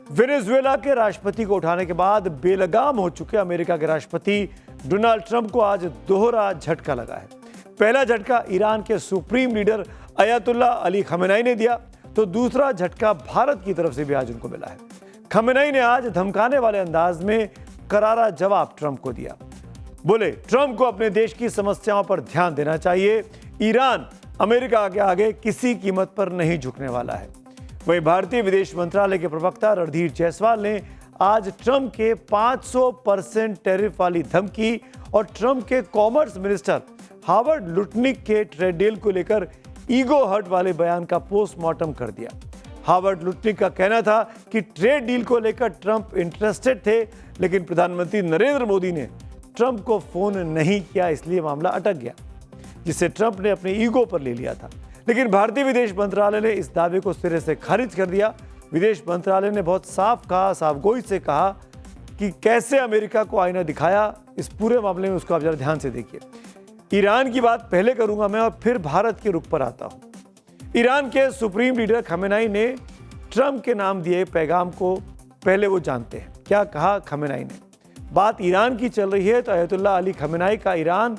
Venezuela के राष्ट्रपति को उठाने के बाद बेलगाम हो चुके अमेरिका के राष्ट्रपति डोनाल्ड ट्रंप को आज दोहरा झटका लगा है। पहला झटका ईरान के सुप्रीम लीडर अयतुल्ला अली खमेनाई ने दिया, तो दूसरा झटका भारत की तरफ से भी आज उनको मिला है। खमेनाई ने आज धमकाने वाले अंदाज में करारा जवाब ट्रंप को दिया। बोले, ट्रंप को अपने देश की समस्याओं पर ध्यान देना चाहिए। ईरान अमेरिका के आगे किसी कीमत पर नहीं झुकने वाला है। वहीं भारतीय विदेश मंत्रालय के प्रवक्ता रणधीर जायसवाल ने आज ट्रंप के 500% टैरिफ वाली धमकी और ट्रंप के कॉमर्स मिनिस्टर हावर्ड लुटनिक के ट्रेड डील को लेकर ईगो हर्ट वाले बयान का पोस्टमार्टम कर दिया। हावर्ड लुटनिक का कहना था कि ट्रेड डील को लेकर ट्रंप इंटरेस्टेड थे, लेकिन प्रधानमंत्री नरेंद्र मोदी ने ट्रंप को फोन नहीं किया, इसलिए मामला अटक गया, जिसे ट्रंप ने अपने ईगो पर ले लिया था। लेकिन भारतीय विदेश मंत्रालय ने इस दावे को सिरे से खारिज कर दिया। विदेश मंत्रालय ने बहुत साफगोई से कहा कि कैसे अमेरिका को आईना दिखाया। इस पूरे मामले में उसको आप जरा ध्यान से देखिए। ईरान की बात पहले करूंगा मैं और फिर भारत के रुख पर आता हूं। ईरान के सुप्रीम लीडर खमेनाई ने ट्रंप के नाम दिए पैगाम को पहले वो जानते हैं। क्या कहा खमेनाई ने? बात ईरान की चल रही है तो अयतुल्ला अली खमेनाई का ईरान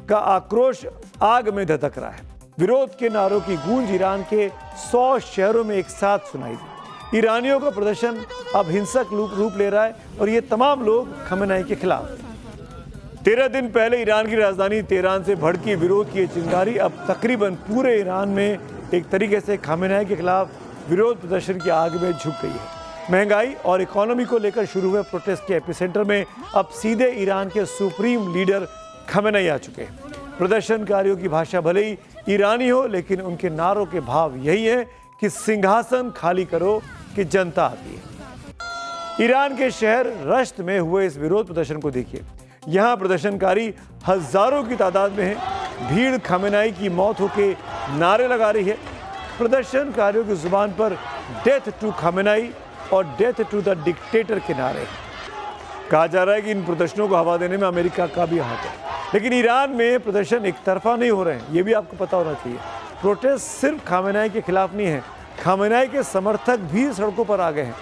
का आक्रोश आग में धधक रहा है। विरोध के नारों की गूंज ईरान के 100 शहरों में एक साथ सुनाई दी। ईरानियों का प्रदर्शन अब हिंसक रूप ले रहा है और ये तमाम लोग खमेनाई के खिलाफ। 13 दिन पहले ईरान की राजधानी तेहरान से भड़की विरोध की चिंगारी अब तकरीबन पूरे ईरान में एक तरीके से खमेनाई के खिलाफ विरोध प्रदर्शन की आग में झुक गई है। महंगाई और इकोनॉमी को लेकर शुरू हुए प्रोटेस्ट के एपिसेंटर में अब सीधे ईरान के सुप्रीम लीडर खमेनाई आ चुके हैं। प्रदर्शनकारियों की भाषा भले ही ईरानी हो, लेकिन उनके नारों के भाव यही है कि सिंहासन खाली करो कि जनता आती है। ईरान के शहर रश्त में हुए इस विरोध प्रदर्शन को देखिए। यहाँ प्रदर्शनकारी हजारों की तादाद में है। भीड़ खमेनाई की मौत होके नारे लगा रही है। प्रदर्शनकारियों की जुबान पर डेथ टू खमेनाई और डेथ टू द डिक्टेटर के नारे हैं। कहा जा रहा है कि इन प्रदर्शनों को हवा देने में अमेरिका का भी हाथ है। लेकिन ईरान में प्रदर्शन एक तरफा नहीं हो रहे हैं, ये भी आपको पता होना चाहिए। प्रोटेस्ट सिर्फ खमेनाई के खिलाफ नहीं है, खमेनाई के समर्थक भी सड़कों पर आ गए हैं।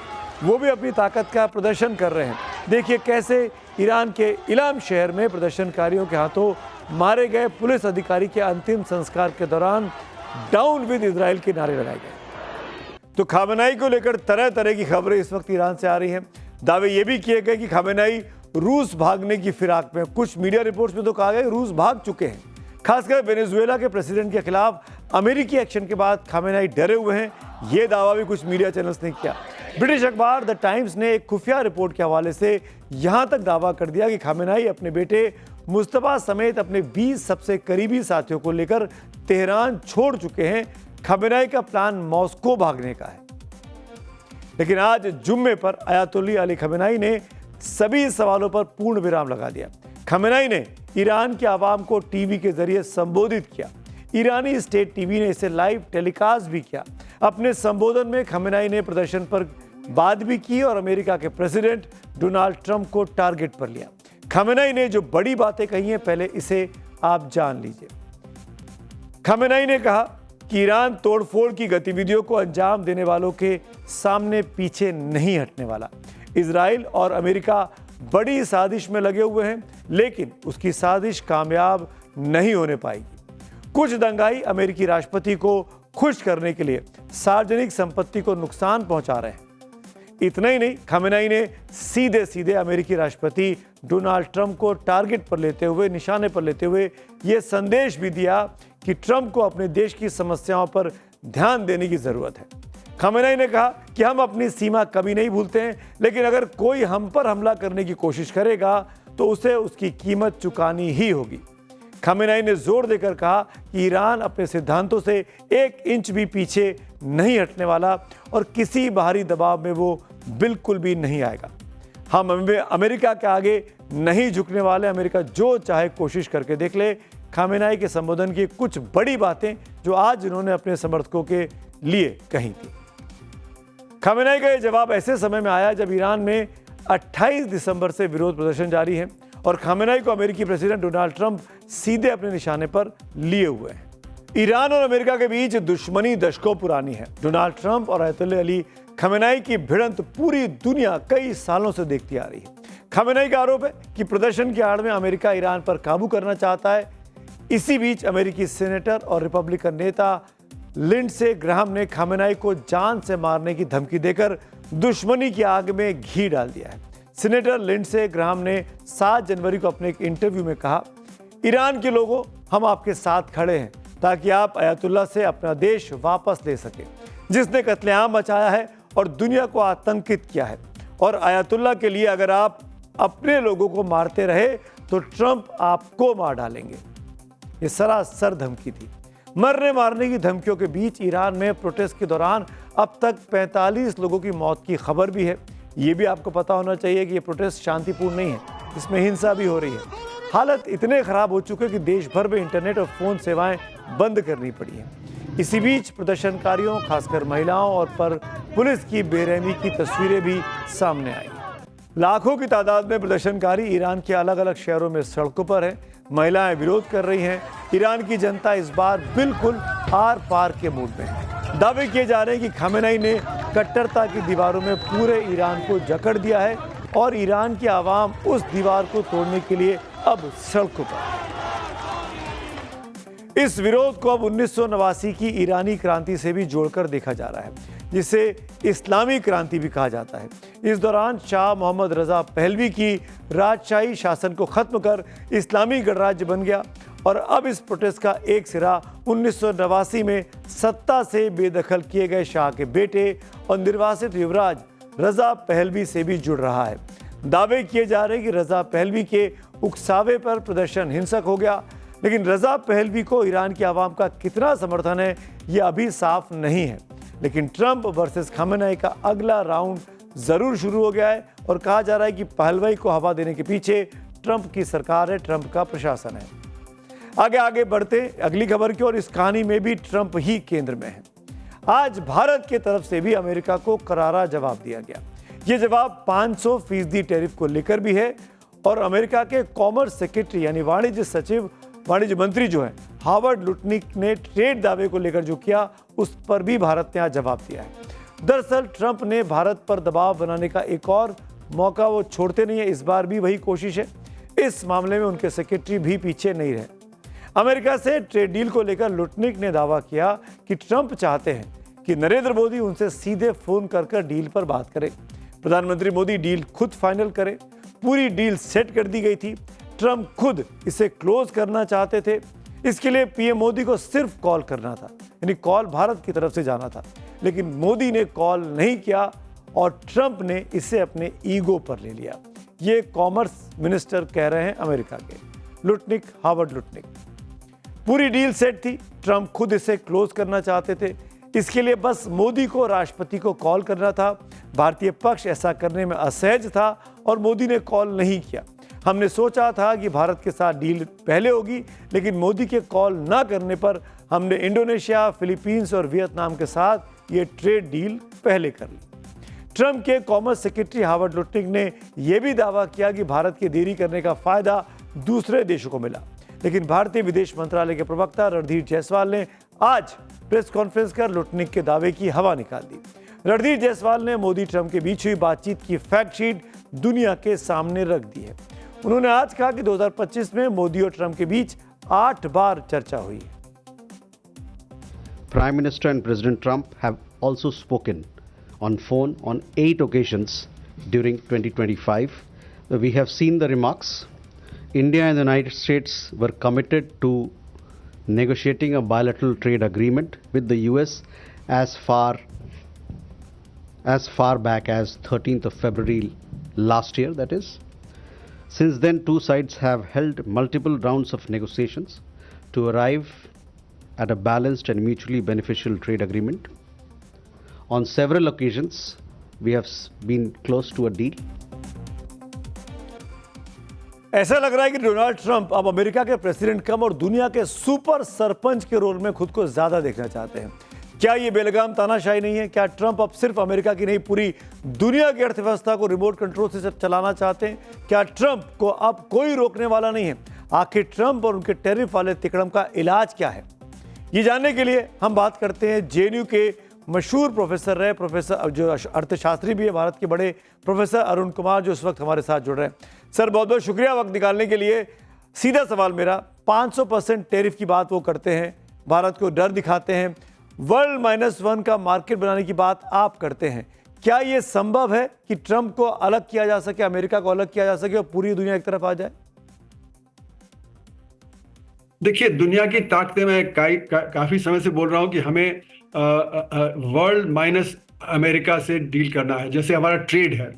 वो भी अपनी ताकत का प्रदर्शन कर रहे हैं। देखिए कैसे ईरान के इलाम शहर में प्रदर्शनकारियों के हाथों मारे गए पुलिस अधिकारी के अंतिम संस्कार के दौरान डाउन विद इजराइल के नारे लगाए गए। तो खमेनाई को लेकर तरह तरह की खबरें इस वक्त ईरान से आ रही हैं। दावे ये भी किए गए कि खमेनाई रूस भागने की फिराक में। कुछ मीडिया रिपोर्ट्स में तो कहा गया रूस भाग चुके हैं। खासकर वेनेजुएला के प्रेसिडेंट के खिलाफ अमेरिकी एक्शन के बाद खमेनाई डरे हुए हैं। ये दावा भी कुछ मीडिया चैनल्स ने किया। ब्रिटिश अखबार द टाइम्स ने एक खुफिया रिपोर्ट के हवाले से यहां तक दावा कर दिया कि खमेनाई अपने बेटे मुस्तफा समेत अपने 20 सबसे करीबी साथियों को लेकर तेहरान छोड़ चुके हैं। खमेनाई का प्लान मॉस्को भागने का है। लेकिन आज जुम्मे पर अयतुल्ला अली खमेनाई ने सभी सवालों पर पूर्ण विराम लगा दिया। खमेनाई ने ईरान के आवाम को टीवी के जरिए संबोधित किया। ईरानी स्टेट टीवी ने इसे लाइव टेलीकास्ट भी किया। अपने संबोधन में खमेनाई ने प्रदर्शन पर बात भी की और अमेरिका के प्रेसिडेंट डोनाल्ड ट्रंप को टारगेट पर लिया। खमेनाई ने जो बड़ी बातें कही हैं, पहले इसे आप जान लीजिए। खमेनाई ने कहा कि ईरान तोड़फोड़ की गतिविधियों को अंजाम देने वालों के सामने पीछे नहीं हटने वाला। इजराइल और अमेरिका बड़ी साजिश में लगे हुए हैं, लेकिन उसकी साजिश कामयाब नहीं होने पाएगी। कुछ दंगाई अमेरिकी राष्ट्रपति को खुश करने के लिए सार्वजनिक संपत्ति को नुकसान पहुंचा रहे हैं। इतना ही नहीं, खमेनाई ने सीधे सीधे अमेरिकी राष्ट्रपति डोनाल्ड ट्रंप को टारगेट पर लेते हुए, निशाने पर लेते हुए यह संदेश भी दिया कि ट्रंप को अपने देश की समस्याओं पर ध्यान देने की जरूरत है। खमेनाई ने कहा कि हम अपनी सीमा कभी नहीं भूलते हैं, लेकिन अगर कोई हम पर हमला करने की कोशिश करेगा तो उसे उसकी कीमत चुकानी ही होगी। खमेनाई ने जोर देकर कहा कि ईरान अपने सिद्धांतों से 1 इंच भी पीछे नहीं हटने वाला और किसी बाहरी दबाव में वो बिल्कुल भी नहीं आएगा। हम अमेरिका के आगे नहीं झुकने वाले। अमेरिका जो चाहे कोशिश करके देख ले। खमेनाई के संबोधन की कुछ बड़ी बातें जो आज उन्होंने अपने समर्थकों के लिए कही थी। खमेनाई का यह जवाब ऐसे समय में आया जब ईरान में 28 दिसंबर से विरोध प्रदर्शन जारी है और खमेनाई को अमेरिकी प्रेसिडेंट डोनाल्ड ट्रंप सीधे अपने निशाने पर लिए हुए हैं। ईरान और अमेरिका के बीच दुश्मनी दशकों पुरानी है। डोनाल्ड ट्रंप और अयतुल्ला अली खमेनाई की भिड़ंत पूरी दुनिया कई सालों से देखती आ रही है। खमेनाई का आरोप है कि प्रदर्शन की आड़ में अमेरिका ईरान पर काबू करना चाहता है। इसी बीच अमेरिकी सीनेटर और रिपब्लिकन नेता लिंडसे ग्राहम ने खमेनाई को जान से मारने की धमकी देकर दुश्मनी की आग में घी डाल दिया है। सीनेटर लिंडसे ग्राहम ने 7 जनवरी को अपने एक इंटरव्यू में कहा, ईरान के लोगों, हम आपके साथ खड़े हैं ताकि आप अयातुल्ला से अपना देश वापस ले सकें, जिसने कत्लेआम मचाया है और दुनिया को आतंकित किया है। और अयातुल्ला के लिए अगर आप अपने लोगों को मारते रहे तो ट्रंप आपको मार डालेंगे। ये सरासर धमकी थी। मरने मारने की धमकियों के बीच ईरान में प्रोटेस्ट के दौरान अब तक 45 लोगों की मौत की खबर भी है। ये भी आपको पता होना चाहिए कि ये प्रोटेस्ट शांतिपूर्ण नहीं है, इसमें हिंसा भी हो रही है। हालत इतने खराब हो चुके कि देश भर में इंटरनेट और फोन सेवाएं बंद करनी पड़ी हैं। इसी बीच प्रदर्शनकारियों, खासकर महिलाओं और पर पुलिस की बेरहमी की तस्वीरें भी सामने आई। लाखों की तादाद में प्रदर्शनकारी ईरान के अलग अलग शहरों में सड़कों पर हैं। महिलाएं विरोध कर रही हैं। ईरान की जनता इस बार बिल्कुल आर पार के मूड में है। दावे किए जा रहे हैं कि खमेनाई ने कट्टरता की दीवारों में पूरे ईरान को जकड़ दिया है और ईरान की आवाम उस दीवार को तोड़ने के लिए अब सड़कों पर। इस विरोध को अब 1989 की ईरानी क्रांति से भी जोड़कर देखा जा रहा है, जिसे इस्लामी क्रांति भी कहा जाता है। इस दौरान शाह मोहम्मद रजा पहलवी की राजशाही शासन को खत्म कर इस्लामी गणराज्य बन गया और अब इस प्रोटेस्ट का एक सिरा 1989 में सत्ता से बेदखल किए गए शाह के बेटे और निर्वासित युवराज रजा पहलवी से भी जुड़ रहा है। दावे किए जा रहे हैं कि रजा पहलवी के उकसावे पर प्रदर्शन हिंसक हो गया, लेकिन रजा पहलवी को ईरान की आवाम का कितना समर्थन है ये अभी साफ नहीं है। लेकिन ट्रंप वर्सेस खमेनाई का अगला राउंड जरूर शुरू हो गया है और कहा जा रहा है कि पहलवी को हवा देने के पीछे ट्रंप की सरकार है, ट्रंप का प्रशासन है। आगे बढ़ते अगली खबर की ओर। इस कहानी में भी ट्रंप ही केंद्र में है। आज भारत की तरफ से भी अमेरिका को करारा जवाब दिया गया। ये जवाब 500% टैरिफ को लेकर भी है और अमेरिका के कॉमर्स सेक्रेटरी यानी वाणिज्य मंत्री जो है हावर्ड लुटनिक ने ट्रेड दावे को लेकर जो किया उस पर भी भारत ने आज जवाब दिया है। दरअसल ट्रंप ने भारत पर दबाव बनाने का एक और मौका वो छोड़ते नहीं है। इस बार भी वही कोशिश है। इस मामले में उनके सेक्रेटरी भी पीछे नहीं रहे। अमेरिका से ट्रेड डील को लेकर लुटनिक ने दावा किया कि ट्रंप चाहते हैं कि नरेंद्र मोदी उनसे सीधे फोन कर डील पर बात करें। प्रधानमंत्री मोदी डील खुद फाइनल करें। पूरी डील सेट कर दी गई थी। ट्रंप खुद इसे क्लोज करना चाहते थे। इसके लिए पीएम मोदी को सिर्फ कॉल करना था, यानी कॉल भारत की तरफ से जाना था, लेकिन मोदी ने कॉल नहीं किया और ट्रंप ने इसे अपने ईगो पर ले लिया। ये कॉमर्स मिनिस्टर कह रहे हैं अमेरिका के, लुटनिक, हावर्ड लुटनिक। पूरी डील सेट थी। ट्रंप खुद इसे क्लोज करना चाहते थे। इसके लिए बस मोदी को, राष्ट्रपति को कॉल करना था। भारतीय पक्ष ऐसा करने में असहज था और मोदी ने कॉल नहीं किया। हमने सोचा था कि भारत के साथ डील पहले होगी, लेकिन मोदी के कॉल ना करने पर हमने इंडोनेशिया, फिलीपींस और वियतनाम के साथ ये ट्रेड डील पहले कर ली। ट्रंप के कॉमर्स सेक्रेटरी हावर्ड लुटनिक ने यह भी दावा किया कि भारत के देरी करने का फायदा दूसरे देशों को मिला, लेकिन भारतीय विदेश मंत्रालय के प्रवक्ता रणधीर जायसवाल ने आज प्रेस कॉन्फ्रेंस कर लुटनिक के दावे की हवा निकाल दी। रणधीर जायसवाल ने मोदी ट्रंप के बीच हुई बातचीत की फैक्ट शीट दुनिया के सामने रख दी है। उन्होंने आज कहा कि 2025 में मोदी और ट्रंप के बीच 8 बार चर्चा हुई। Prime Minister and President Trump have also spoken on phone on 8 occasions during 2025. We have seen the remarks. India and the United States were committed to negotiating a bilateral trade agreement with the US as far back as 13th of February last year, that is. Since then, two sides have held multiple rounds of negotiations to arrive at a balanced and mutually beneficial trade agreement. On several occasions, we have been close to a deal. ऐसा लग रहा है कि Donald Trump अब America के president कम और दुनिया के सुपर सरपंच के रोल में खुद को ज्यादा देखना चाहते हैं। क्या ये बेलगाम तानाशाही नहीं है? क्या ट्रंप अब सिर्फ अमेरिका की नहीं पूरी दुनिया की अर्थव्यवस्था को रिमोट कंट्रोल से चलाना चाहते हैं? क्या ट्रंप को अब कोई रोकने वाला नहीं है? आखिर ट्रंप और उनके टैरिफ वाले तिकड़म का इलाज क्या है? ये जानने के लिए हम बात करते हैं जेएनयू के मशहूर प्रोफेसर रहे, प्रोफेसर जो अर्थशास्त्री भी है, भारत के बड़े प्रोफेसर अरुण कुमार, जो इस वक्त हमारे साथ जुड़ रहे हैं। सर, बहुत बहुत शुक्रिया वक्त निकालने के लिए। सीधा सवाल मेरा, 500% टैरिफ की बात वो करते हैं, भारत को डर दिखाते हैं, वर्ल्ड -1 का मार्केट बनाने की बात आप करते हैं। क्या ये संभव है कि ट्रंप को अलग किया जा सके, अमेरिका को अलग किया जा सके और पूरी दुनिया एक तरफ आ जाए? देखिए, दुनिया की ताकतें मैं काफी समय से बोल रहा हूं कि हमें वर्ल्ड माइनस अमेरिका से डील करना है। जैसे हमारा ट्रेड है,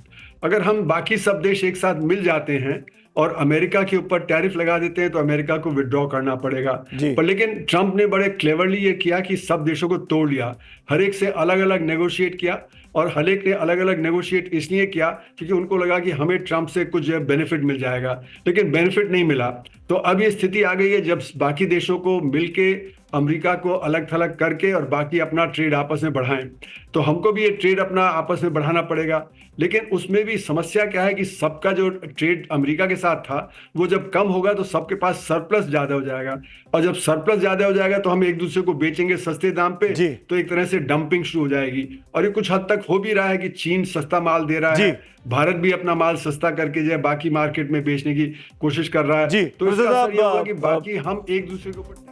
अगर हम बाकी सब देश एक साथ मिल जाते हैं और अमेरिका के ऊपर टैरिफ लगा देते हैं तो अमेरिका को विड्रॉ करना पड़ेगा। पर लेकिन ट्रंप ने बड़े क्लेवरली ये किया कि सब देशों को तोड़ लिया, हर एक से अलग अलग नेगोशिएट किया, और हर एक ने अलग अलग नेगोशिएट इसलिए किया क्योंकि उनको लगा कि हमें ट्रंप से कुछ बेनिफिट मिल जाएगा, लेकिन बेनिफिट नहीं मिला। तो अब ये स्थिति आ गई है जब बाकी देशों को मिलके अमेरिका को अलग थलग करके और बाकी अपना ट्रेड आपस में बढ़ाएं, तो हमको भी ये ट्रेड अपना आपस में बढ़ाना पड़ेगा। लेकिन उसमें भी समस्या क्या है कि सबका जो ट्रेड अमेरिका के साथ था वो जब कम होगा तो सबके पास सरप्लस ज्यादा हो जाएगा, और जब सरप्लस ज्यादा हो जाएगा तो हम एक दूसरे को बेचेंगे सस्ते दाम पे, तो एक तरह से डंपिंग शुरू हो जाएगी। और ये कुछ हद तक हो भी रहा है कि चीन सस्ता माल दे रहा है, भारत भी अपना माल सस्ता करके जो है बाकी मार्केट में बेचने की कोशिश कर रहा है। तो इसका असर ये होगा कि बाकी हम एक दूसरे के ऊपर।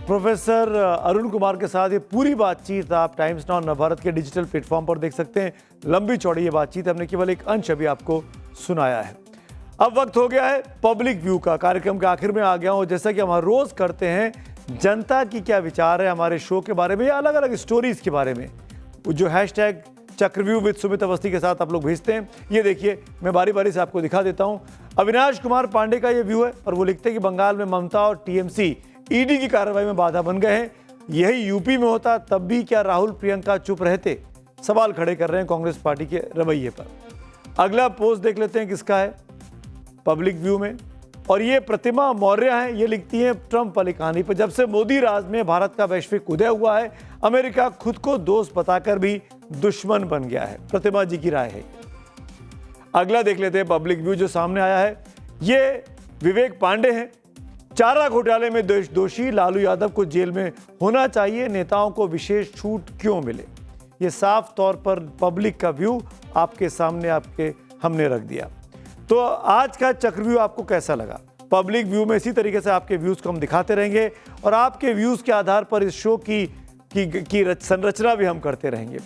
प्रोफेसर अरुण कुमार के साथ ये पूरी बातचीत आप टाइम्स नाउ नवभारत के डिजिटल प्लेटफॉर्म पर देख सकते हैं। लंबी चौड़ी ये बातचीत, हमने केवल एक अंश अभी आपको सुनाया है। अब वक्त हो गया है पब्लिक व्यू का। कार्यक्रम के आखिर में आ गया हूँ। जैसा कि हम हर रोज करते हैं, जनता की क्या विचार है हमारे शो के बारे में या अलग अलग स्टोरीज के बारे में, जो हैशटैग चक्रव्यूह विद सुमित अवस्थी के साथ आप लोग भेजते हैं। ये देखिए, मैं बारी बारी से आपको दिखा देता हूँ। अविनाश कुमार पांडे का ये व्यू है और वो लिखते हैं कि बंगाल में ममता और टीएमसी ईडी की कार्रवाई में बाधा बन गए हैं। यही यूपी में होता तब भी क्या राहुल प्रियंका चुप रहते? सवाल खड़े कर रहे हैं कांग्रेस पार्टी के रवैये पर। अगला पोस्ट देख लेते हैं किसका है पब्लिक व्यू में, और ये प्रतिमा मौर्य है। ये लिखती है ट्रंप वाली कहानी पर, जब से मोदी राज में भारत का वैश्विक उदय हुआ है, अमेरिका खुद को दोस्त बताकर भी दुश्मन बन गया है। प्रतिमा जी की राय है। अगला देख लेते हैं पब्लिक व्यू जो सामने आया है। ये विवेक पांडे हैं। चारा घोटाले में दोषी लालू यादव को जेल में होना चाहिए, नेताओं को विशेष छूट क्यों मिले? ये साफ तौर पर पब्लिक का व्यू आपके सामने हमने रख दिया। तो आज का चक्रव्यूह आपको कैसा लगा? पब्लिक व्यू में इसी तरीके से आपके व्यूज को हम दिखाते रहेंगे और आपके व्यूज के आधार पर इस शो की संरचना भी हम करते रहेंगे।